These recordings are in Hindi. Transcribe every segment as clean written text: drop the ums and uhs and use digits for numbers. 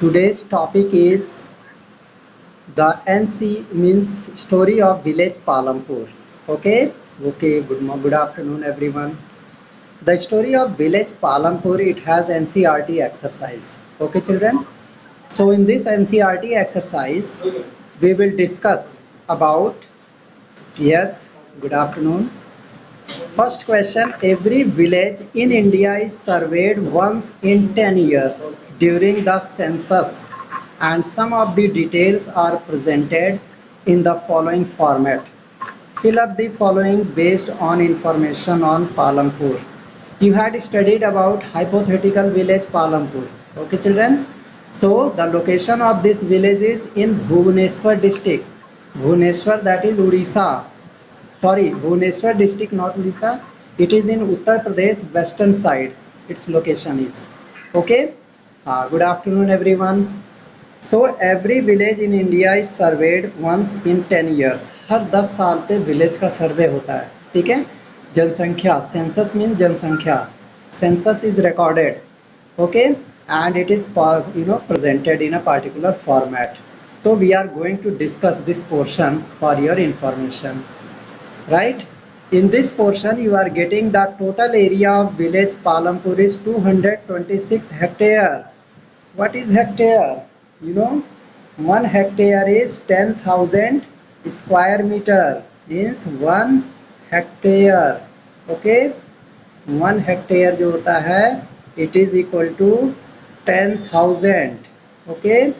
Today's topic is the NC means story of village Palampur. Okay, good afternoon everyone. The story of village Palampur, it has NCRT exercise. Okay, children. So in this NCRT exercise, we will discuss about, yes, good afternoon. First question, every village in India is surveyed once in 10 years during the census, and some of the details are presented in the following format. Fill up the following based on information on Palampur. You had studied about hypothetical village Palampur. Okay, children. So the location of this village is in Bhubaneswar district. Bhubaneswar, that is Odisha. Sorry, Bhubaneswar district, not Odisha. It is in Uttar Pradesh, western side. Its location is. Okay. Good afternoon, everyone. So every village in India is surveyed once in 10 years. हर 10 साल पे विलेज का सर्वे होता है. ठीक है. जनसंख्या, सेंसस मीन जनसंख्या. Census is recorded. Okay, and it is presented in a particular format. So we are going to discuss this portion for your information. Right? In this portion you are getting the total area of village Palampur is 226 hectare. What is hectare? You know, 1 hectare is 10,000 square meter, means 1 hectare. Okay, 1 hectare जो होता है it is equal to 10,000. Okay,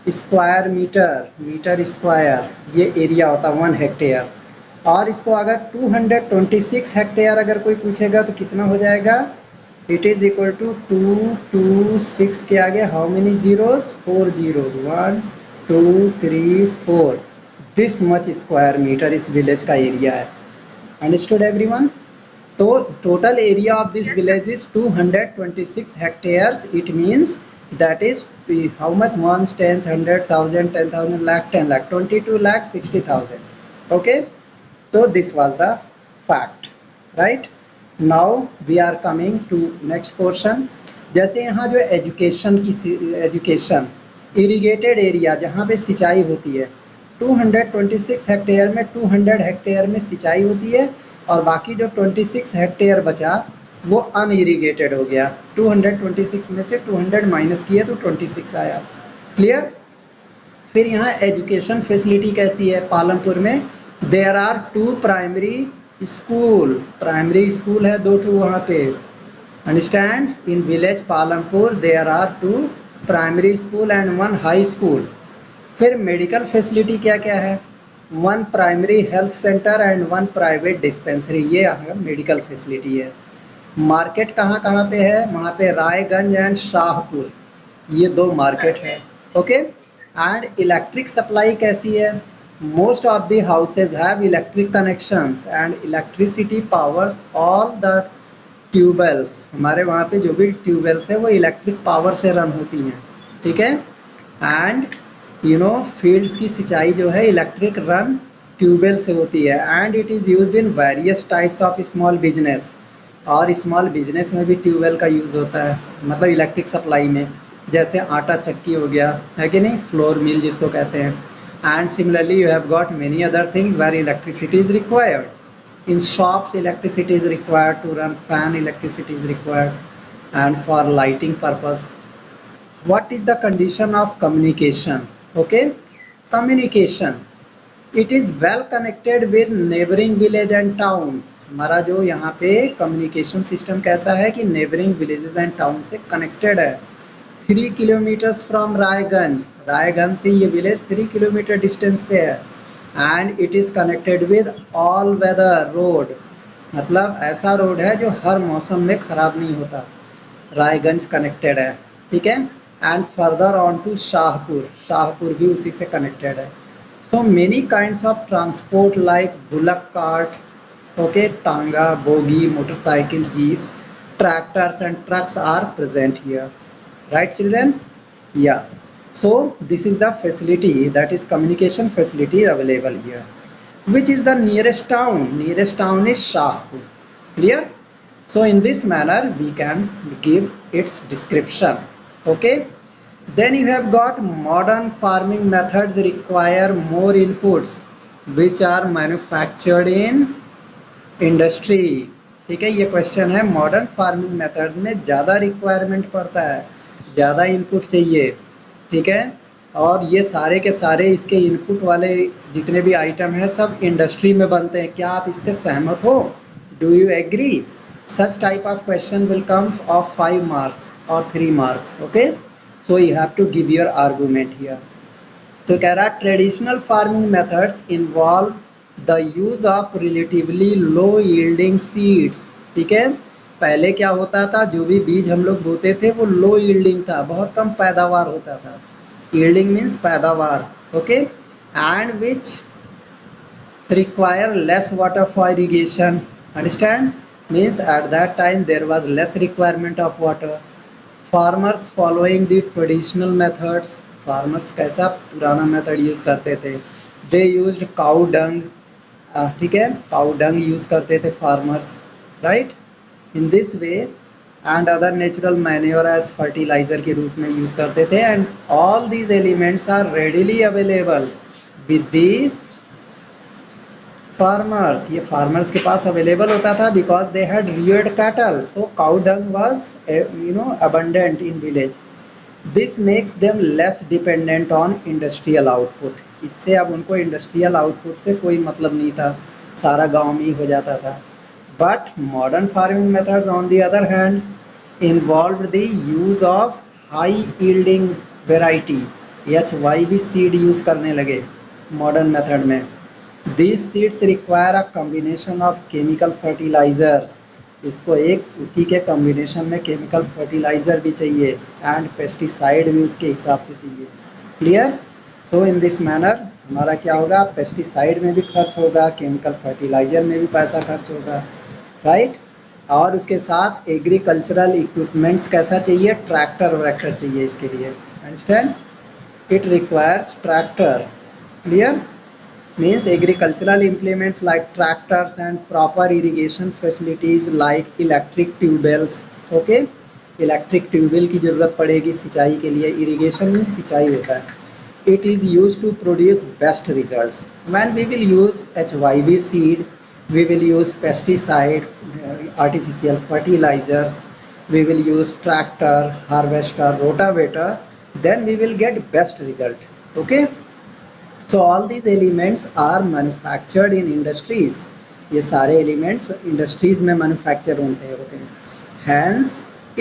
square metre square, ये एरिया होता है 1 हेक्टेयर. और इसको अगर 226 हेक्टेयर अगर कोई पूछेगा तो कितना हो जाएगा? इट इज इक्वल टू 226 के आगे how many zeros? 4 zeros. 1 2 3 4. This much square metre इस विलेज का एरिया है. Understood everyone? तो total area of this village is 226 hectares. It means that is how much? Ones, tens, 100,000, 10,000, lakh, 10 lakh, 22 lakh 60,000. Okay, so this was the fact. Right now we are coming to next portion. जैसे यहाँ जो एजुकेशन इरिगेटेड एरिया जहाँ पे सिंचाई होती है, 226 हेक्टेयर में 200 हेक्टेयर में सिंचाई होती है और बाकी जो 26 हेक्टेयर बचा वो अनइरिगेटेड हो गया. 226 में से 200 माइनस किया तो 26 आया. क्लियर? फिर यहाँ एजुकेशन फैसिलिटी कैसी है पालमपुर में? देयर आर 2 प्राइमरी स्कूल है, 2 वहाँ पे. Understand? In village Palampur there are 2 primary school and 1 high school. फिर मेडिकल फैसिलिटी क्या क्या है? 1 primary health centre and 1 private dispensary. ये मेडिकल फैसिलिटी है. मार्केट कहाँ पे है? वहाँ पे रायगंज एंड शाहपुर, ये 2 मार्केट है. ओके. एंड इलेक्ट्रिक सप्लाई कैसी है? Most of the houses have electric connections and electricity powers all the tube wells. हमारे वहाँ पे जो भी ट्यूबवेल्स है वो इलेक्ट्रिक पावर से रन होती हैं. ठीक है. एंड फील्ड्स की सिंचाई जो है इलेक्ट्रिक रन ट्यूबवेल से होती है. And it is used in various types of small business. और स्मॉल बिजनेस में भी ट्यूबवेल का यूज़ होता है, मतलब इलेक्ट्रिक सप्लाई में. जैसे आटा चक्की हो गया, है कि नहीं, फ्लोर मिल जिसको कहते हैं. And similarly you have got many other thing where electricity is required. In shops electricity is required to run fan, electricity is required and for lighting purpose. What is the condition of communication? Okay, communication it is well connected with neighbouring village and towns. हमारा जो यहाँ पे कम्युनिकेशन सिस्टम कैसा है कि नेबरिंग विलेजेस एंड टाउन से कनेक्टेड है. 3 किलोमीटर्स फ्रॉम रायगंज से ये विलेज 3 किलोमीटर डिस्टेंस पे है. And it is connected with all weather road, मतलब ऐसा रोड है जो हर मौसम में ख़राब नहीं होता. रायगंज कनेक्टेड है. ठीक है. And further on to Shahpur भी उसी से कनेक्टेड है. So many kinds of transport like bullock cart, okay, tanga, bogie, motorcycle, jeeps, tractors and trucks are present here. Right, children? Yeah. So this is the facility, that is communication facility available here. Which is the nearest town? Nearest town is Shahpur. Clear? So in this manner we can give its description. Okay. Then you have got modern farming methods require more inputs which are manufactured in industry. ठीक है, ये क्वेश्चन है, मॉडर्न फार्मिंग मेथड्स में ज़्यादा रिक्वायरमेंट पड़ता है, ज़्यादा इनपुट चाहिए। ठीक है, और ये सारे के सारे इसके इनपुट वाले जितने भी आइटम हैं सब इंडस्ट्री में बनते हैं। क्या आप इससे सहमत हो? Do you agree? Such type of question will come of 5 marks और 3 marks. Okay, so you have to give your argument here. तो कह रहा है traditional farming methods involve the use of relatively low yielding seeds. ठीक है, पहले क्या होता था, जो भी बीज हम लोग बोते थे वो लो यील्डिंग था, बहुत कम पैदावार होता था। यील्डिंग मीन्स पैदावार। Okay, and which require less water for irrigation. Understand? Means at that time there was less requirement of water. Farmers following the traditional methods, farmers कैसा पुराना मेथड यूज़ करते थे? They used cow dung. ठीक है, काउ डंग यूज़ करते थे farmers, right? In this way and other natural manure as fertiliser के रूप में यूज़ करते थे। And all these elements are readily available with the farmers. ये फार्मर्स के पास अवेलेबल होता था because they had reared cattle, so cow dung was abundant in village. This makes them less dependent on industrial output. इससे अब उनको इंडस्ट्रियल आउटपुट से कोई मतलब नहीं था, सारा गांव में ही हो जाता था। But modern farming methods on the other hand involve the use of high yielding variety, HYV seed use करने लगे मॉडर्न मेथड में। These seeds require a combination of chemical fertilizers. इसको एक उसी के कॉम्बिनेशन में केमिकल फर्टिलाइज़र भी चाहिए एंड पेस्टिसाइड भी उसके हिसाब से चाहिए। Clear? So in this manner हमारा क्या होगा, पेस्टिसाइड में भी खर्च होगा, केमिकल फर्टिलाइज़र में भी पैसा खर्च होगा, राइट? और उसके साथ एग्रीकल्चरल इक्विपमेंट्स कैसा चाहिए, ट्रैक्टर वैक्टर चाहिए इसके लिए। Understand? It requires tractor. Clear? Means agricultural implements like tractors and proper irrigation facilities like electric tubewells. Okay, electric tubewell की ज़रूरत पड़ेगी सिंचाई के लिए। irrigation में सिंचाई होता है। It is used to produce best results. When we will use HYV seed, we will use pesticide, artificial fertilizers, we will use tractor, harvester, rotavator, then we will get best result. Okay. So all these elements are manufactured in industries. ये सारे elements industries में manufacture होते हैं। Hence,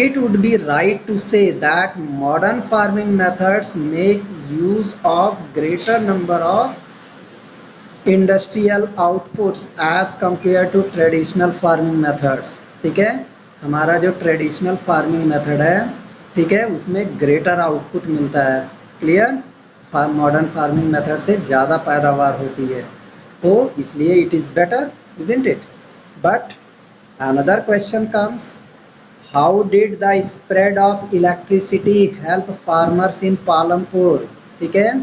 it would be right to say that modern farming methods make use of greater number of industrial outputs as compared to traditional farming methods. ठीक है, हमारा जो traditional farming method है, ठीक है, उसमें greater output मिलता है। Clear? मॉडर्न फार्मिंग मेथड से ज़्यादा पैदावार होती है, तो इसलिए it is better, isn't it? But another question comes, how did the spread of electricity help farmers in Palampur? ठीक है,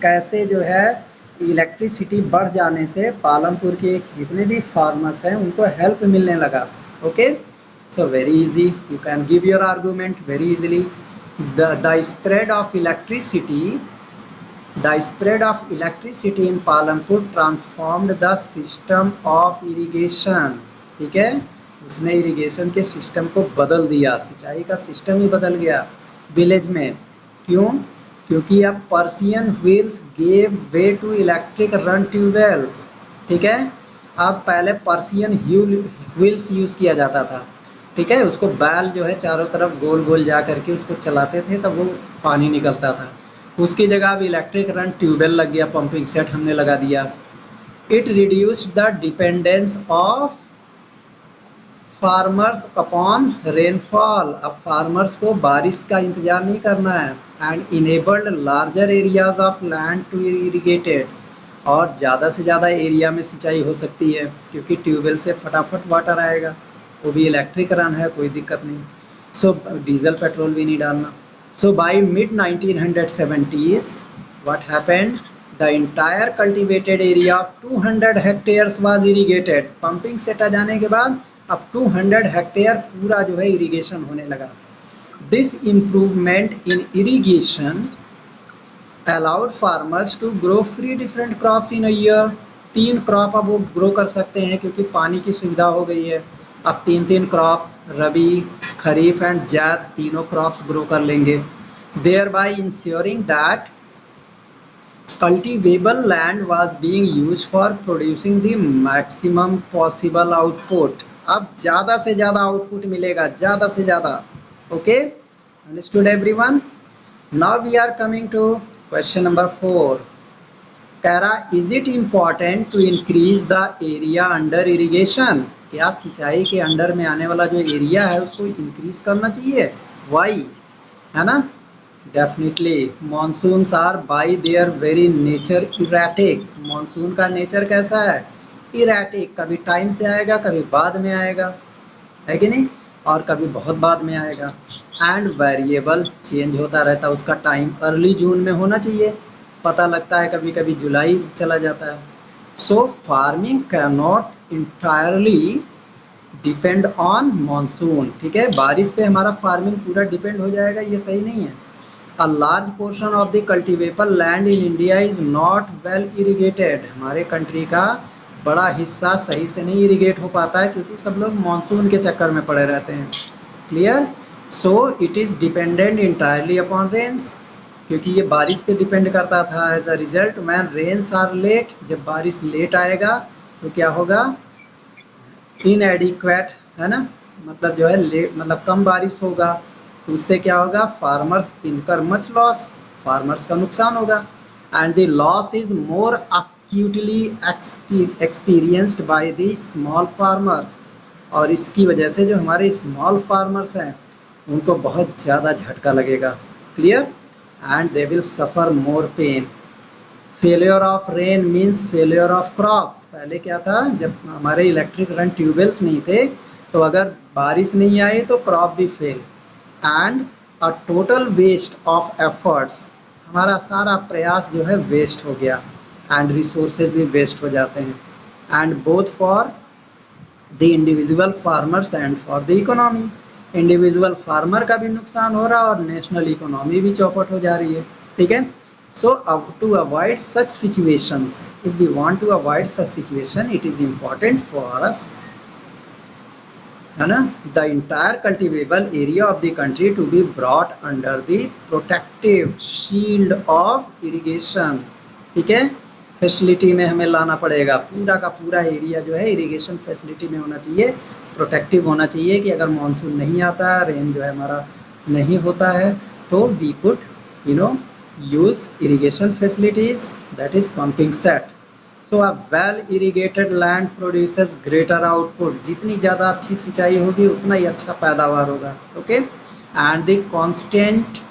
कैसे जो है इलेक्ट्रिसिटी बढ़ जाने से पालमपुर के जितने भी फार्मर्स हैं उनको हेल्प मिलने लगा। Okay, so very easy, you can give your argument very easily. The spread of electricity The spread of electricity in Palampur transformed the system of irrigation. ठीक है, उसने इरिगेशन के सिस्टम को बदल दिया, सिंचाई का सिस्टम ही बदल गया विलेज में। क्यों? क्योंकि अब Persian wheels gave way to electric run tubewells. ठीक है, अब पहले पर्सियन व्हील्स यूज़ किया जाता था। ठीक है, उसको बैल जो है चारों तरफ गोल गोल जा करके उसको चलाते थे तब वो पानी निकलता था। उसकी जगह अब इलेक्ट्रिक रन ट्यूबवेल लग गया, पंपिंग सेट हमने लगा दिया। It reduced the dependence of farmers upon rainfall. अब फार्मर्स को बारिश का इंतजार नहीं करना है। And enabled larger areas of land to irrigated, और ज़्यादा से ज़्यादा एरिया में सिंचाई हो सकती है क्योंकि ट्यूबवेल से फटाफट वाटर आएगा, वो भी इलेक्ट्रिक रन है, कोई दिक्कत नहीं। सो डीजल पेट्रोल भी नहीं डालना। So by mid 1970s, what happened? The entire cultivated area of 200 hectares was irrigated. Pumping set आ जाने के बाद अब 200 हेक्टेयर पूरा जो है इरिगेशन होने लगा। This improvement in irrigation allowed farmers to grow 3 different crops in a year. 3 crop अब वो ग्रो कर सकते हैं क्योंकि पानी की सुविधा हो गई है। अब 3 क्रॉप, रबी, खरीफ एंड जायद, तीनों क्रॉप्स ग्रो कर लेंगे। Thereby ensuring that cultivable land was being used for producing the maximum possible output। अब ज़्यादा से ज़्यादा आउटपुट मिलेगा, ज़्यादा से ज़्यादा। Okay, understood everyone. Now we are coming to question number 4। कह रहा, is it important to increase the area under irrigation? क्या सिंचाई के अंडर में आने वाला जो एरिया है उसको इंक्रीज करना चाहिए? वाई, है ना? Definitely. Monsoons are by their very nature erratic. Monsoon का नेचर कैसा है? इरेटिक। कभी टाइम से आएगा, कभी बाद में आएगा, है कि नहीं? और कभी बहुत बाद में आएगा। एंड वेरिएबल, चेंज होता रहता है उसका टाइम। अर्ली जून में होना चाहिए, पता लगता है कभी कभी जुलाई चला जाता है। So farming can not entirely depend on monsoon. ठीक है, बारिश पे हमारा फार्मिंग पूरा डिपेंड हो जाएगा, ये सही नहीं है। A large portion of the cultivable land in India is not well irrigated। हमारे कंट्री का बड़ा हिस्सा सही से नहीं इरिगेट हो पाता है क्योंकि सब लोग मानसून के चक्कर में पड़े रहते हैं। Clear? So it is dependent entirely upon rains, क्योंकि ये बारिश पे डिपेंड करता था। As a result when rains are late, जब बारिश लेट आएगा तो क्या होगा? इनएडिक्वेट, है ना? मतलब जो है लेट, मतलब कम बारिश होगा तो उससे क्या होगा? फार्मर्स इनकर मच लॉस, फार्मर्स का नुकसान होगा। And the loss is more actually experienced by the small farmers. और इसकी वजह से जो हमारे स्मॉल फार्मर्स हैं उनको बहुत ज़्यादा झटका लगेगा। Clear? And they will suffer more pen. Failure of rain means failure of crops. पहले क्या था, जब हमारे इलेक्ट्रिक करंट ट्यूबवेल्स नहीं थे तो अगर बारिश नहीं आई तो क्रॉप भी fail. And a total waste of efforts, हमारा सारा प्रयास जो है वेस्ट हो गया। एंड रिसोर्सेज भी वेस्ट हो जाते हैं। And both for the individual farmers and for the economy. Individual farmer का भी नुकसान हो रहा है और नेशनल इकोनॉमी भी चौपट हो जा रही है। ठीक है? So to avoid such situations, if we want to avoid such situation, it is important for us, है ना, the entire cultivable area of the country to be brought under the protective shield of irrigation। ठीक है, फैसिलिटी में हमें लाना पड़ेगा। पूरा का पूरा एरिया जो है इरिगेशन फैसिलिटी में होना चाहिए, प्रोटेक्टिव होना चाहिए कि अगर मानसून नहीं आता, रेन जो है हमारा नहीं होता है, तो we could use irrigation facilities, that is pumping set। So a well irrigated land produces greater output। जितनी ज़्यादा अच्छी सिंचाई होगी उतना ही अच्छा पैदावार होगा। Okay, and the constant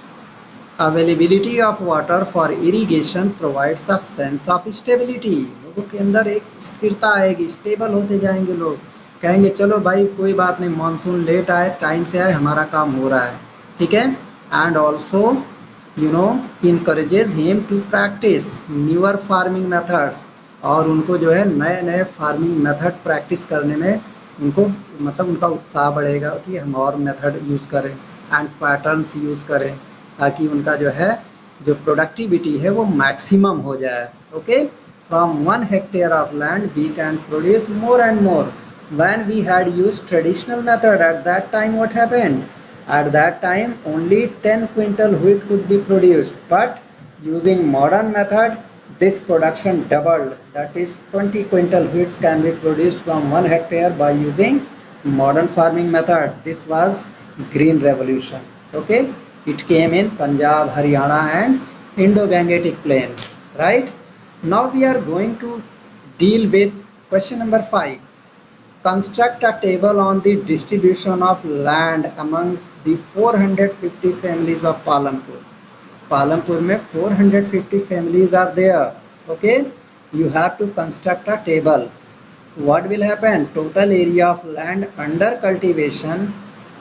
availability of water for irrigation provides a sense of stability। लोगों के अंदर एक स्थिरता आएगी, स्टेबल होते जाएंगे लोग, कहेंगे चलो भाई कोई बात नहीं, मानसून लेट आए टाइम से आए, हमारा काम हो रहा है। ठीक है? And also encourages him to practice newer farming methods। और उनको जो है नए नए फार्मिंग मेथड प्रैक्टिस करने में उनको मतलब उनका उत्साह बढ़ेगा कि हम और मेथड यूज़ करें एंड पैटर्न्स यूज़ करें, ताकि उनका जो है जो प्रोडक्टिविटी है वो मैक्सिमम हो जाए। Okay, from 1 hectare of land we can produce more and more. When we had used traditional method at that time what happened? At that time only 10 quintal wheat could be produced, but using modern method this production doubled, that is 20 quintal wheats can be produced from 1 hectare by using modern farming method। This was green revolution। Okay, it came in Punjab, Haryana and Indo-Gangetic plain, right? Now we are going to deal with question number 5। Construct a table on the distribution of land among the 450 families of Palampur। Palampur में 450 families are there। Okay, you have to construct a table। What will happen? Total area of land under cultivation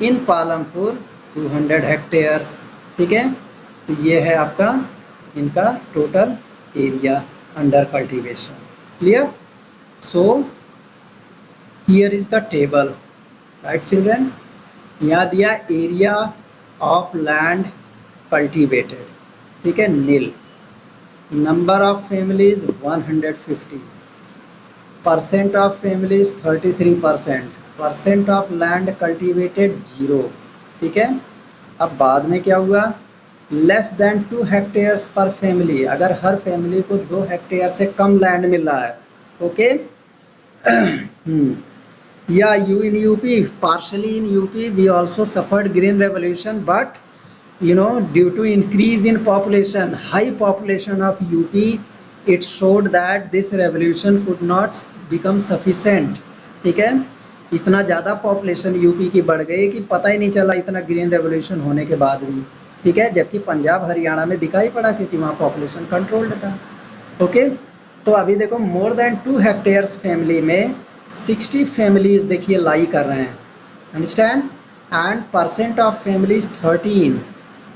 in Palampur 200 hectares। ठीक है, तो ये है आपका इनका total area under cultivation. Clear? So here is the table, right children? यहाँ दिया एरिया ऑफ लैंड कल्टीवेटेड, ठीक है, nil. Number of families 150, percent of families 33%, percent of land cultivated 0, ठीक है। अब बाद में क्या हुआ, less than 2 hectares per family, अगर हर फैमिली को 2 हेक्टेयर से कम लैंड मिल रहा है, ओके। या you in UP, partially in UP we also suffered green revolution, but due to increase in population, high population of UP, it showed that this revolution could not become sufficient, ठीक है। इतना ज़्यादा पॉपुलेशन यूपी की बढ़ गई कि पता ही नहीं चला इतना ग्रीन रेवोल्यूशन होने के बाद भी, ठीक है। जबकि पंजाब हरियाणा में दिखाई पड़ा क्योंकि वहाँ पॉपुलेशन कंट्रोल्ड था, ओके। तो अभी देखो मोर देन 2 हेक्टेयर्स फैमिली में 60 फैमिलीज देखिए लाई कर रहे हैं, understand. And percent of families 13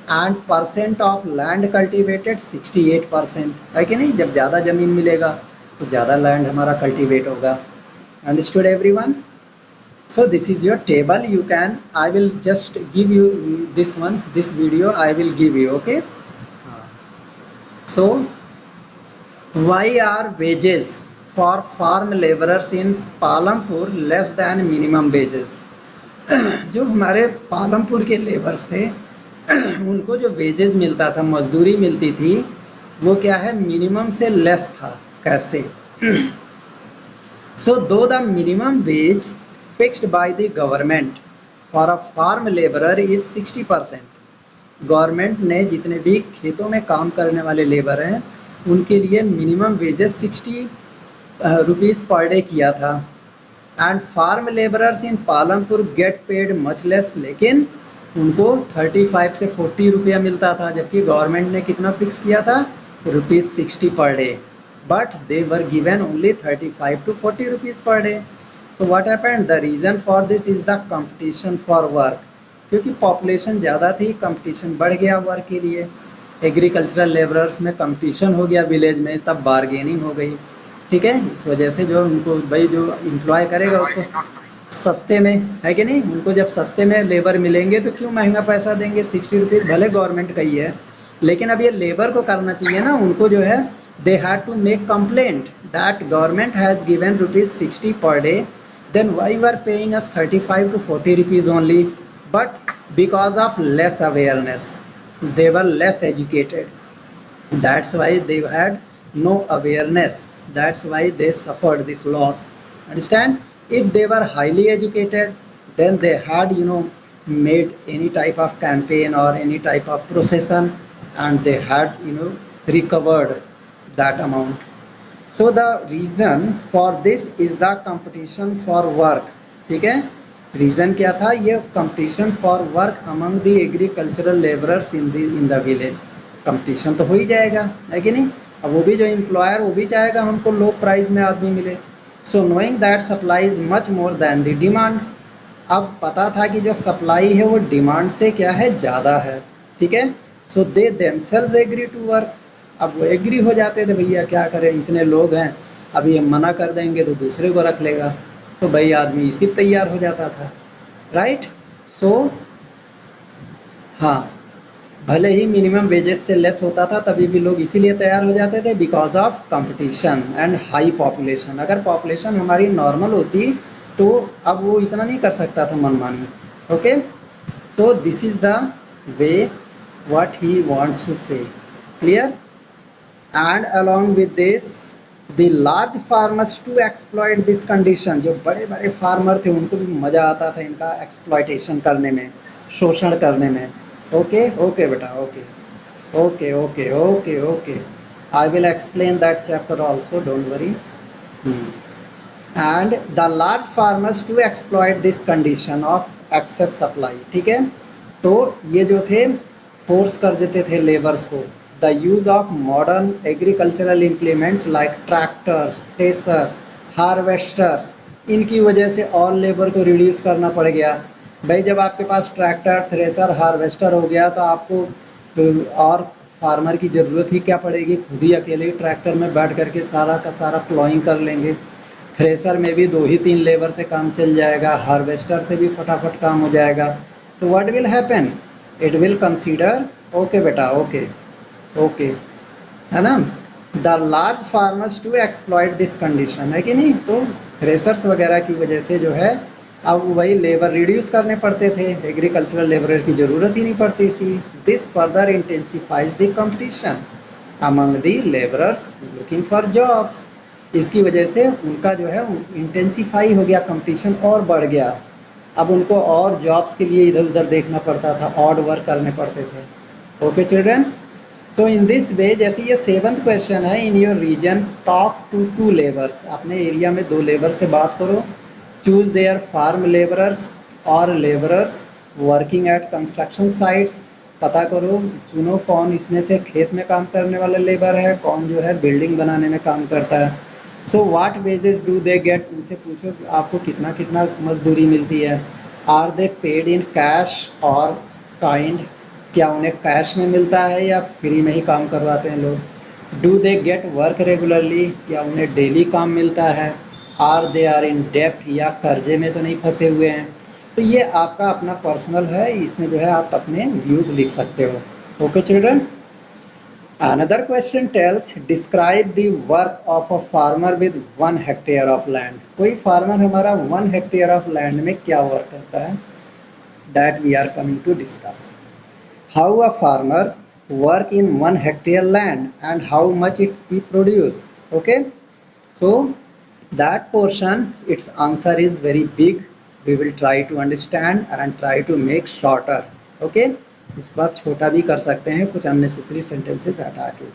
and percent of land cultivated 68%, है कि नहीं। जब ज़्यादा ज़मीन मिलेगा तो ज़्यादा लैंड हमारा कल्टीवेट होगा। Understood everyone. So this is your table, you can, I will just give you this one, this video I will give you, okay. So why are wages for farm labourers in Palampur less than minimum wages. जो हमारे पालमपुर के लेबर्स थे उनको जो वेजेस मिलता था, मजदूरी मिलती थी, वो क्या है, मिनिमम से लेस था। कैसे? So though the minimum wage fixed by the government for a farm labourer is 60%। Government ने जितने भी खेतों में काम करने वाले लेबर हैं उनके लिए minimum wages 60 rupees per day किया था। And farm labourers in Palampur get paid much less, लेकिन उनको 35 से 40 रुपया मिलता था, जबकि गवर्नमेंट ने कितना फिक्स किया था, ₹60 per day, but they were given only 35 to 40 rupees per day. So what happened, the reason for this is the competition for work. क्योंकि पॉपुलेशन ज़्यादा थी, कंपटीशन बढ़ गया वर्क के लिए, एग्रीकल्चरल लेबरर्स में कंपटीशन हो गया विलेज में, तब बारगेनिंग हो गई, ठीक है। इस वजह से जो उनको भाई जो एम्प्लॉय करेगा उसको सस्ते में, है कि नहीं, उनको जब सस्ते में लेबर मिलेंगे तो क्यों महंगा पैसा देंगे। 60 रुपीज़ भले गवर्नमेंट का ही है, लेकिन अब ये लेबर को करना चाहिए ना, उनको जो है they had to make complaint that government has given ₹60 per day, then why were paying us 35 to 40 rupees only, but because of less awareness they were less educated, that's why they had no awareness, that's why they suffered this loss, understand. If they were highly educated, then they had made any type of campaign or any type of procession, and they had recovered that amount. So the reason for this is the competition for work, ठीक है। रीज़न क्या था, ये competition for work among the agricultural labourers in the village. Competition तो हो ही जाएगा, है कि नहीं। अब वो भी जो एम्प्लॉयर वो भी चाहेगा हमको लो प्राइस में आदमी मिले। सो knowing that supply is much more than the demand. अब पता था कि जो सप्लाई है वो डिमांड से क्या है, ज़्यादा है, ठीक है। So they themselves agree to work. अब वो एग्री हो जाते थे, भैया क्या करें, इतने लोग हैं, अब ये मना कर देंगे तो दूसरे को रख लेगा, तो भाई आदमी इसी तैयार हो जाता था, राइट। सो हाँ, भले ही मिनिमम वेजेस से लेस होता था तभी भी लोग इसीलिए तैयार हो जाते थे, because of competition and high population. अगर पॉपुलेशन हमारी नॉर्मल होती तो अब वो इतना नहीं कर सकता था मनमानी, okay. So this is the way what he wants to say, clear. And along with this the large farmers to exploit this condition. जो बड़े बड़े फार्मर थे उनको भी मज़ा आता था इनका एक्सप्लॉइटेशन करने में, शोषण करने में, ओके ओके बेटा, okay okay okay okay okay, I will explain that chapter also, don't worry. And the large farmers to exploit this condition of excess supply, ठीक है। तो ये जो थे फोर्स कर देते थे लेबर्स को। The use of modern agricultural implements like tractors, threshers, harvesters, इनकी वजह से और लेबर को रिड्यूस करना पड़ गया। भाई जब आपके पास ट्रैक्टर, थ्रेसर, हार्वेस्टर हो गया तो आपको और फार्मर की ज़रूरत ही क्या पड़ेगी, खुद ही अकेले ट्रैक्टर में बैठ करके सारा का सारा प्लॉइंग कर लेंगे। थ्रेसर में भी 2 ही 3 लेबर से काम चल जाएगा, हार्वेस्टर से भी फटाफट काम हो जाएगा। तो what will happen, it will consider, okay बेटा, ओके ओके, है ना। The large farmers to exploit this condition, है कि नहीं। तो थ्रेसर्स वगैरह की वजह से जो है अब वही लेबर रिड्यूस करने पड़ते थे, एग्रीकल्चरल लेबर की ज़रूरत ही नहीं पड़ती थी। This further intensifies the competition among the labourers looking for jobs. इसकी वजह से उनका जो है इंटेंसिफाई हो गया, कंपटीशन और बढ़ गया। अब उनको और जॉब्स के लिए इधर उधर देखना पड़ता था, ऑड वर्क करने पड़ते थे। Okay children, so in this way, जैसे ये 7th क्वेश्चन है, in your region talk to 2 labours, अपने एरिया में 2 लेबर से बात करो। चूज देयर फार्म लेबरर्स और labourers working at construction sites, पता करो, चुनो कौन इसमें से खेत में काम करने वाला लेबर है, कौन जो है बिल्डिंग बनाने में काम करता है। So what wages do they get, उनसे पूछो आपको कितना कितना मजदूरी मिलती है। Are they paid in cash और काइंड, क्या उन्हें कैश में मिलता है या फ्री में ही काम करवाते हैं लोग। Do they get work regularly, क्या उन्हें डेली काम मिलता है। आर दे आर इन डेप्ट, या कर्जे में तो नहीं फंसे हुए हैं। तो ये आपका अपना पर्सनल है, इसमें जो है आप अपने व्यूज़ लिख सकते हो। Okay children, another question tells describe the work of a farmer with 1 hectare of land. कोई फार्मर हमारा 1 हेक्टेयर ऑफ लैंड में क्या वर्क करता है, that we are coming to discuss. How a farmer work in 1 hectare land and how much he produce. Okay, so that portion, its answer is very big. We will try to understand and try to make shorter. Okay, इस बार छोटा भी कर सकते हैं कुछ अननेसेसरी सेंटेंसेस हटा के।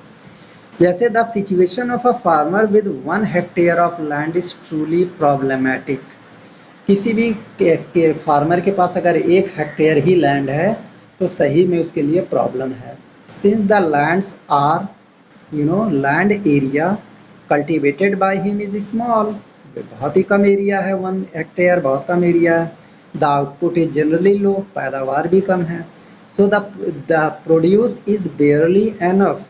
जैसे the situation of a farmer with 1 hectare of land is truly problematic. किसी भी के फार्मर के पास अगर 1 हेक्टेयर ही लैंड है तो सही में उसके लिए प्रॉब्लम है। Since the lands are land area cultivated by him is small, बहुत ही कम एरिया है, 1 हेक्टेयर बहुत कम एरिया है। The output is generally low, पैदावार भी कम है। So the produce is barely enough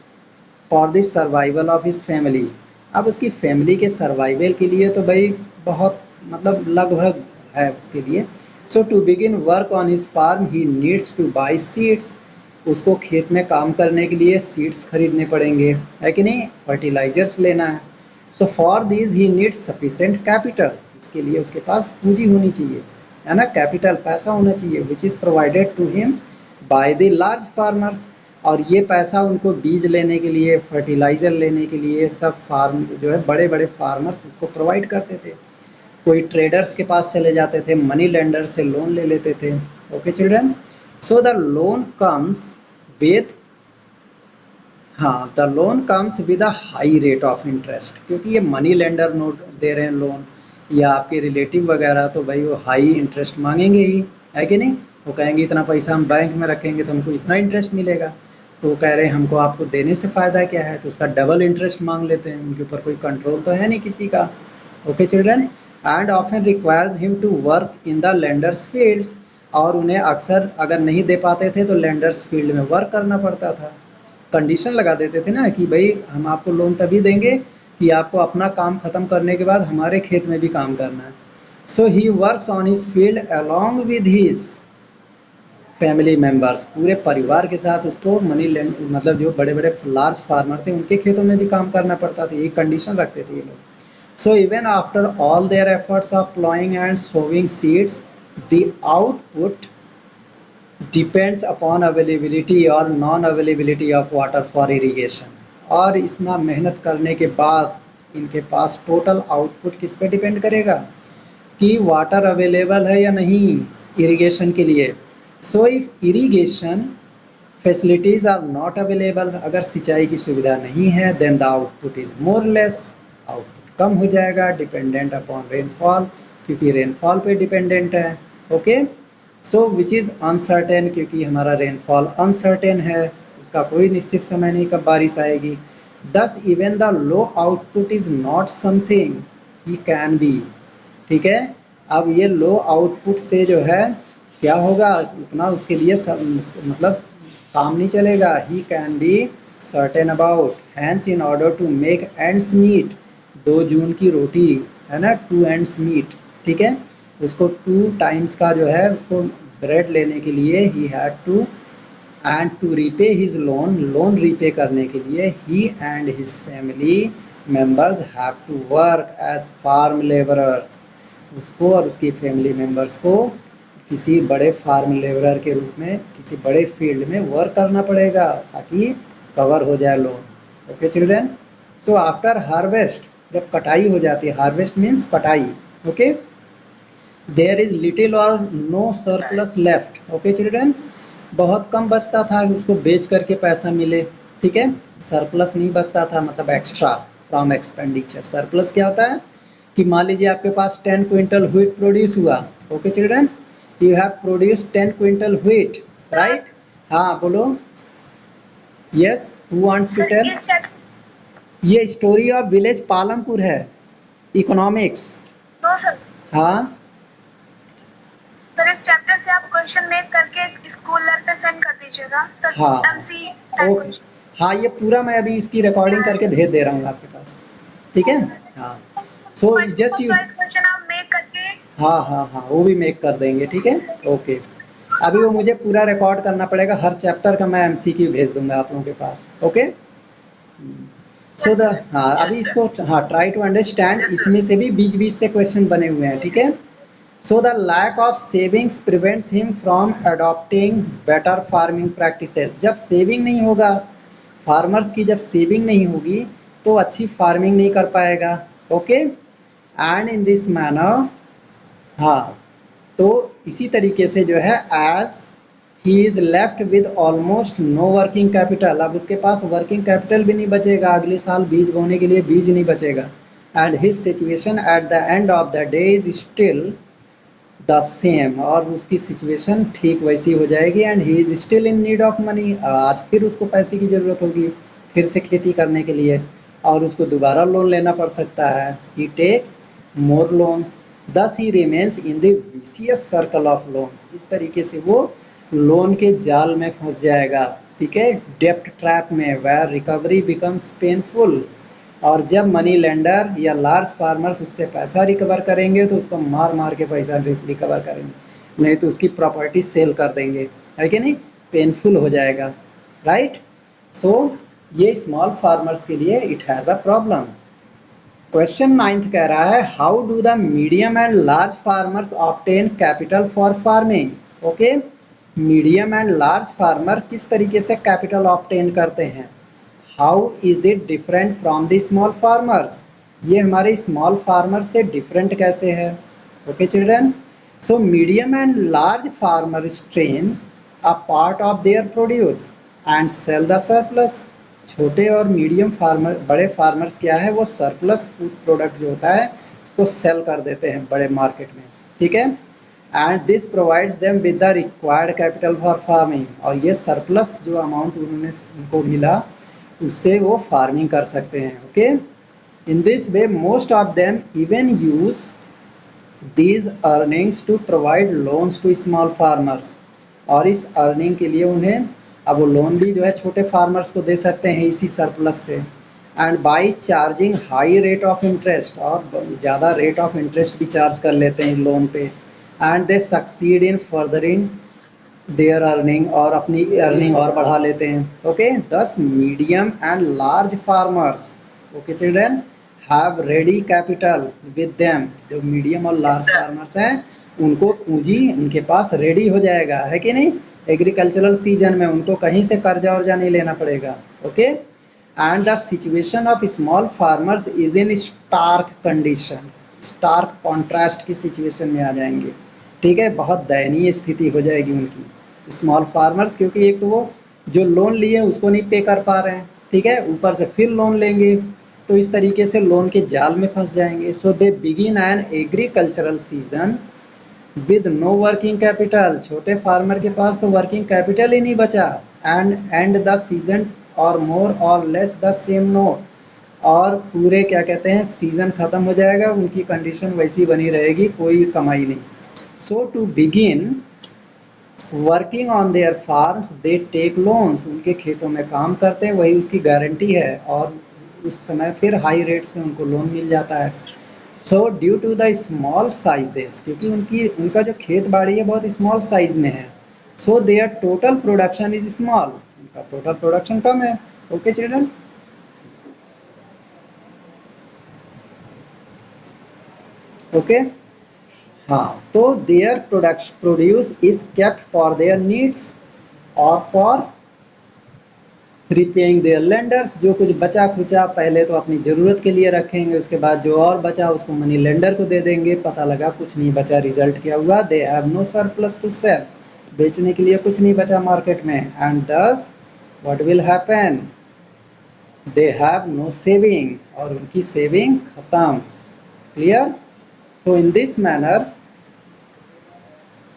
for the survival of his family. अब उसकी फैमिली के सर्वाइवल के लिए तो भाई बहुत मतलब लगभग है उसके लिए। So to begin work on his farm he needs to buy seeds, उसको खेत में काम करने के लिए सीड्स खरीदने पड़ेंगे, है कि नहीं, फर्टिलाइजर्स लेना है। So for this he needs sufficient capital, इसके लिए उसके पास पूंजी होनी चाहिए, है ना, कैपिटल पैसा होना चाहिए, which is provided to him by the large farmers. और ये पैसा उनको बीज लेने के लिए, फर्टिलाइज़र लेने के लिए सब फार्म जो है बड़े बड़े फार्मर्स उसको प्रोवाइड करते थे। कोई ट्रेडर्स के पास चले जाते थे, मनी लेंडर से लोन ले लेते थे। Okay children, so the loan comes with, हाँ, the loan comes with a high rate of interest, क्योंकि ये मनी लेंडर नोट दे रहे हैं लोन, या आपके रिलेटिव वगैरह, तो भाई वो हाई इंटरेस्ट मांगेंगे ही, है कि नहीं। वो कहेंगे इतना पैसा हम बैंक में रखेंगे तो हमको इतना इंटरेस्ट मिलेगा। तो वो कह रहे हैं हमको आपको देने से फ़ायदा क्या है, तो उसका डबल इंटरेस्ट मांग लेते हैं, उनके ऊपर कोई कंट्रोल तो है नहीं किसी का। Okay children, and often requires him to work in the lenders fields, और उन्हें अक्सर अगर नहीं दे पाते थे तो लेंडर्स फील्ड में वर्क करना पड़ता था। कंडीशन लगा देते थे ना कि भाई हम आपको लोन तभी देंगे कि आपको अपना काम ख़त्म करने के बाद हमारे खेत में भी काम करना है। So he works on his field along with his family members, पूरे परिवार के साथ उसको मनी लैंड मतलब जो बड़े बड़े लार्ज फार्मर थे उनके खेतों में भी काम करना पड़ता था, ये कंडीशन रखते थे ये लोग। So even after all their efforts of plowing and sowing seeds, the output depends upon availability or non-availability of water for irrigation. और इतना मेहनत करने के बाद इनके पास टोटल आउटपुट किस पे डिपेंड करेगा कि वाटर अवेलेबल है या नहीं इरिगेशन के लिए। So if irrigation facilities are not available, अगर सिंचाई की सुविधा नहीं है, then the output is more less, output कम हो जाएगा, डिपेंडेंट अपॉन रेनफॉल, क्योंकि रेनफॉल पे डिपेंडेंट है। Okay, so which is uncertain, क्योंकि हमारा रेनफॉल अनसर्टेन है, उसका कोई निश्चित समय नहीं कब बारिश आएगी। दस even the low output is not something he can B, ठीक है। अब ये लो आउटपुट से जो है क्या होगा, उतना उसके लिए मतलब काम नहीं चलेगा। He can be certain about, hence in order to make ends meet, 2 जून की रोटी है ना, 2 एंड्स मीट, ठीक है, उसको 2 टाइम्स का जो है उसको ब्रेड लेने के लिए he had to and to repay his loan, loan repay करने के लिए he and his family members have to work as farm labourers, उसको और उसकी फैमिली मेंबर्स को किसी बड़े फार्म लेबरर के रूप में किसी बड़े फील्ड में वर्क करना पड़ेगा ताकि कवर हो जाए loan. Okay children, so after harvest, जब कटाई हो जाती है, हार्वेस्ट मीन्स कटाई, ओके, देयर इज लिटिल और no surplus left. Okay children, बहुत कम बचता था कि उसको बेच करके पैसा मिले, ठीक है, सरप्लस नहीं बचता था, मतलब एक्स्ट्रा फ्रॉम एक्सपेंडिचर। सरप्लस क्या होता है कि मान लीजिए आपके पास 10 क्विंटल व्हीट प्रोड्यूस हुआ, okay children, you have produce 10 quintal wheat, right. हाँ बोलो, yes, who wants to tell. ये स्टोरी ऑफ विलेज पालमपुर है, इकोनॉमिक्स। हाँ सर, इस चैप्टर से आप क्वेश्चन मेक करके स्कूलर पे सेंड कर दीजिएगा सर। हाँ एमसी ओके, हाँ ये पूरा मैं अभी इसकी रिकॉर्डिंग करके भेज दे रहा हूँ आपके पास, ठीक है। हाँ सो जस्ट यू, क्वेश्चन आप मेक करके, हाँ हाँ हाँ वो भी मेक कर देंगे, ठीक है, ओके। अभी वो मुझे पूरा रिकॉर्ड करना पड़ेगा, हर चैप्टर का मैं एमसीक्यू भेज दूंगा आप लोगों के पास, ओके। सो द, हाँ अभी इसको, हाँ ट्राई टू अंडरस्टैंड, इसमें से भी बीच बीच से क्वेश्चन बने हुए हैं, ठीक है। So the lack of savings prevents him from adopting better farming practices. जब सेविंग नहीं होगा, फार्मर्स की जब सेविंग नहीं होगी तो अच्छी फार्मिंग नहीं कर पाएगा, okay. And in this manner, हाँ तो इसी तरीके से जो है, as he is left with almost no working capital, अब उसके पास वर्किंग कैपिटल भी नहीं बचेगा, अगले साल बीज बोने के लिए बीज नहीं बचेगा। And his situation at the end of the day is still the same, और उसकी सिचुएशन ठीक वैसी हो जाएगी। And he is still in need of money, आज फिर उसको पैसे की ज़रूरत होगी फिर से खेती करने के लिए, और उसको दोबारा लोन लेना पड़ सकता है। ही टेक्स मोर लोन्स, दस ही remains in the vicious circle of loans, इस तरीके से वो लोन के जाल में फंस जाएगा, ठीक है, डेप्ट ट्रैप में, वेयर रिकवरी बिकम्स पेनफुल। और जब मनी लेंडर या लार्ज फार्मर्स उससे पैसा रिकवर करेंगे तो उसको मार मार के पैसा रिकवर करेंगे, नहीं तो उसकी प्रॉपर्टी सेल कर देंगे, है कि नहीं, पेनफुल हो जाएगा, राइट। सो ये स्मॉल फार्मर्स के लिए it has a problem. Question 9th कह रहा है, how do the medium and large farmers obtain capital for farming. Okay, medium and large farmer किस तरीके से कैपिटल ऑब्टेन करते हैं, how is it different from the small farmers, ये हमारे स्मॉल फार्मर से डिफरेंट कैसे है। Okay children, so medium and large farmer strain a part of their produce and sell the surplus. छोटे और मीडियम फार्मर, बड़े फार्मर्स क्या है, वो सरप्लस फूड प्रोडक्ट जो होता है उसको सेल कर देते हैं बड़े मार्केट में, ठीक है। And this provides them with the required capital for farming, और ये सरप्लस जो अमाउंट उनको मिला उससे वो फार्मिंग कर सकते हैं, okay. In this way most of them even use these earnings to provide loans to small farmers, और इस अर्निंग के लिए उन्हें अब वो लोन भी जो है छोटे फार्मर्स को दे सकते हैं इसी सरप्लस से। And by charging high rate of interest, और ज़्यादा रेट ऑफ इंटरेस्ट भी चार्ज कर लेते हैं लोन पे। And they succeed in furthering their earning, और अपनी अर्निंग और बढ़ा लेते हैं, okay. Thus medium and large farmers, okay children, have ready capital with them, जो मीडियम और लार्ज फार्मर्स हैं उनको पूंजी उनके पास रेडी हो जाएगा, है कि नहीं, एग्रीकल्चरल सीजन में उनको कहीं से कर्जा वर्जा नहीं लेना पड़ेगा, okay. And the situation of small farmers is in stark condition, stark contrast की सिचुएशन में आ जाएंगे, ठीक है, बहुत दयनीय स्थिति हो जाएगी उनकी स्मॉल फार्मर्स, क्योंकि एक तो वो जो लोन लिए उसको नहीं पे कर पा रहे हैं, ठीक है, ऊपर से फिर लोन लेंगे तो इस तरीके से लोन के जाल में फंस जाएंगे। So they begin an agricultural season with no working capital, छोटे फार्मर के पास तो वर्किंग कैपिटल ही नहीं बचा। एंड द सीजन और मोर और लेस द सेम नोट, और पूरे क्या कहते हैं सीजन खत्म हो जाएगा, उनकी कंडीशन वैसी बनी रहेगी, कोई कमाई नहीं। So to begin working on their farms they take loans, उनके खेतों में काम करते हैं वही उसकी गारंटी है, और उस समय फिर हाई रेट्स में उनको लोन मिल जाता है। So due to the small sizes, क्योंकि उनका जो खेत बाड़ी है बहुत स्मॉल साइज में है, so their total production is small, उनका टोटल प्रोडक्शन कम है। Okay children, okay. हाँ, तो their produce is kept for their needs और फॉर रिपेइंग देयर लेंडर्स। जो कुछ बचा खुचा पहले तो अपनी ज़रूरत के लिए रखेंगे, उसके बाद जो और बचा उसको मनी लेंडर को दे देंगे। पता लगा कुछ नहीं बचा, रिजल्ट क्या हुआ, they have no surplus to sell, बेचने के लिए कुछ नहीं बचा मार्केट में। And this what will happen, they have no saving, और उनकी सेविंग खत्म। Clear? So in this manner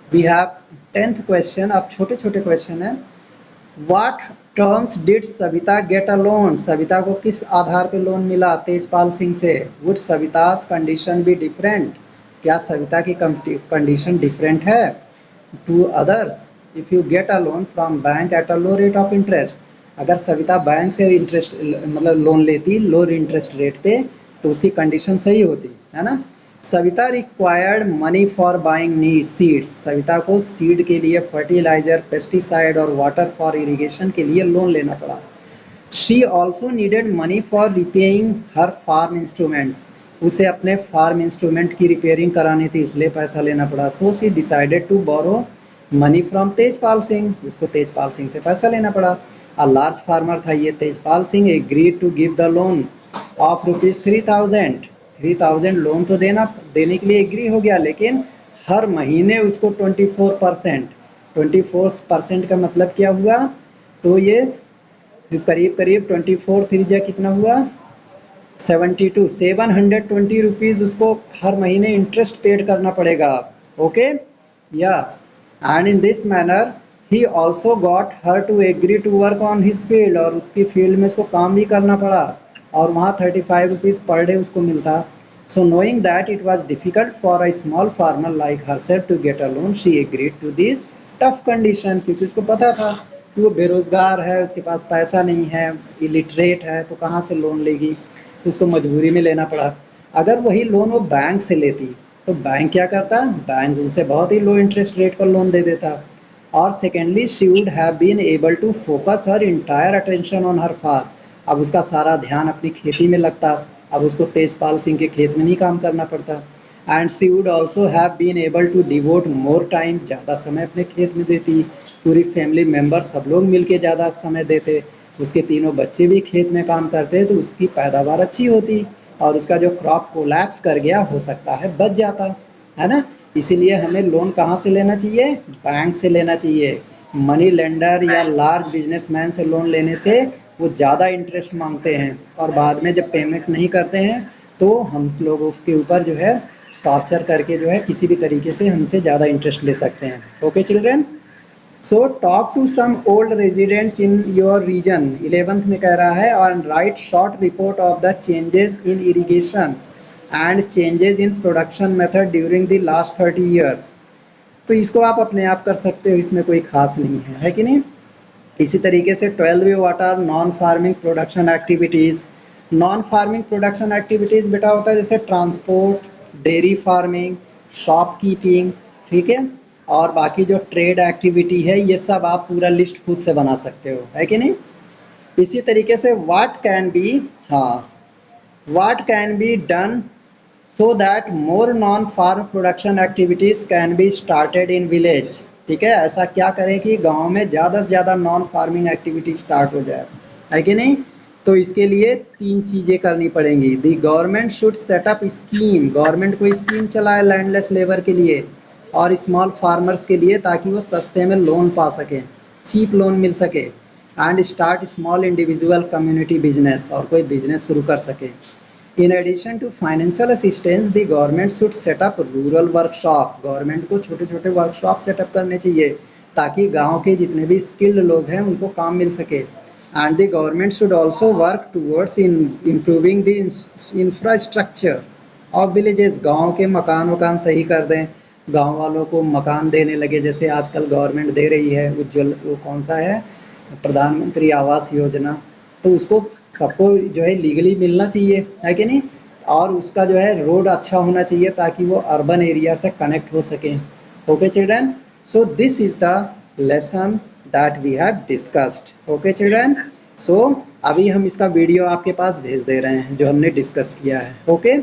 we have 10th question. अब छोटे छोटे क्वेश्चन है। What terms did Savita get a loan, Savita को किस आधार पे लोन मिला तेजपाल सिंह से। Would Savita's condition be different, क्या सविता की कंडीशन डिफरेंट है to others if you get a loan from bank at a low rate of interest. अगर सविता बैंक से इंटरेस्ट मतलब लोन लेती लो इंटरेस्ट रेट पे तो उसकी कंडीशन सही होती है ना। Savita required money for buying new seeds, Savita को सीड के लिए फर्टिलाइजर, पेस्टिसाइड और वाटर फॉर इरिगेशन के लिए लोन लेना पड़ा। She also needed money for repairing her farm instruments, उसे अपने फार्म इंस्ट्रूमेंट की रिपेयरिंग करानी थी, इसलिए पैसा लेना पड़ा। So she decided to borrow money from Tejpal Singh, उसको तेजपाल सिंह से पैसा लेना पड़ा। अ लार्ज फार्मर था ये Tejpal Singh, agreed to give the loan of ₹3000। 3000 loan तो देने के लिए एग्री हो गया, लेकिन हर महीने उसको 24%, 24% का मतलब क्या हुआ, तो ये करीब करीब 24 3 कितना हुआ 72, 720 रुपीज़ उसको हर महीने इंटरेस्ट पेड करना पड़ेगा। Okay yeah, and in this manner he also got her to agree to work on his field, और उसकी फील्ड में उसको काम भी करना पड़ा और वहाँ 35 रुपीज़ पर डे उसको मिलता। So knowing that it was difficult for a small farmer like herself to get a loan, she agreed to this tough condition, क्योंकि उसको पता था कि वो बेरोज़गार है, उसके पास पैसा नहीं है, इलिटरेट है, तो कहाँ से लोन लेगी, तो उसको मजबूरी में लेना पड़ा। अगर वही लोन वो बैंक से लेती तो बैंक क्या करता, बैंक उनसे बहुत ही लो इंटरेस्ट रेट पर लोन दे देता। और secondly she would have been able to focus her entire attention on her farm, अब उसका सारा ध्यान अपनी खेती में लगता, अब उसको तेजपाल सिंह के खेत में नहीं काम करना पड़ता। And she would also have been able to devote more time, ज़्यादा समय अपने खेत में देती, पूरी फैमिली मेम्बर सब लोग मिलके ज़्यादा समय देते, उसके तीनों बच्चे भी खेत में काम करते तो उसकी पैदावार अच्छी होती, और उसका जो क्रॉप कोलैप्स कर गया हो सकता है बच जाता है ना। इसीलिए हमें लोन कहाँ से लेना चाहिए, बैंक से लेना चाहिए। मनी लेंडर या लार्ज बिजनेसमैन से लोन लेने से वो ज़्यादा इंटरेस्ट मांगते हैं, और बाद में जब पेमेंट नहीं करते हैं तो हम लोग उसके ऊपर जो है टॉर्चर करके जो है किसी भी तरीके से हमसे ज़्यादा इंटरेस्ट ले सकते हैं। Okay children, so talk to some old residents in your region, 11th में कह रहा है, और write short report of the changes in irrigation and changes in production method during the last 30 years. तो इसको आप अपने आप कर सकते हो, इसमें कोई खास नहीं है कि नहीं। इसी तरीके से 12वीं what are non farming production activities. Non farming production activities बेटा होता है जैसे transport, dairy farming, shop keeping, ठीक है, और बाकी जो ट्रेड एक्टिविटी है ये सब आप पूरा लिस्ट खुद से बना सकते हो, है कि नहीं। इसी तरीके से व्हाट कैन बी, हाँ, what can be done so that more non farm production activities can be started in village, ठीक है, ऐसा क्या करें कि गांव में ज़्यादा से ज़्यादा नॉन फार्मिंग एक्टिविटी स्टार्ट हो जाए, है कि नहीं। तो इसके लिए 3 चीज़ें करनी पड़ेंगी। The government should set up scheme, government को स्कीम चलाए लैंडलेस लेबर के लिए और स्मॉल फार्मर्स के लिए, ताकि वो सस्ते में लोन पा सकें, चीप लोन मिल सके। And start small individual community business, और कोई बिजनेस शुरू कर सके। In addition to financial assistance, the government should set up rural workshop, government को छोटे छोटे वर्कशॉप सेटअप करने चाहिए ताकि गांव के जितने भी स्किल्ड लोग हैं उनको काम मिल सके। And the government should also work towards in improving the infrastructure of villages, गाँव के मकान सही कर दें, गाँव वालों को मकान देने लगे, जैसे आजकल गवर्नमेंट दे रही है उज्ज्वल, वो कौन सा है, प्रधानमंत्री आवास योजना, तो उसको सबको जो है लीगली मिलना चाहिए, है कि नहीं। और उसका जो है रोड अच्छा होना चाहिए ताकि वो अर्बन एरिया से कनेक्ट हो सके। Okay children, so this is the lesson that we have discussed. Okay children, so अभी हम इसका वीडियो आपके पास भेज दे रहे हैं जो हमने डिस्कस किया है. ओके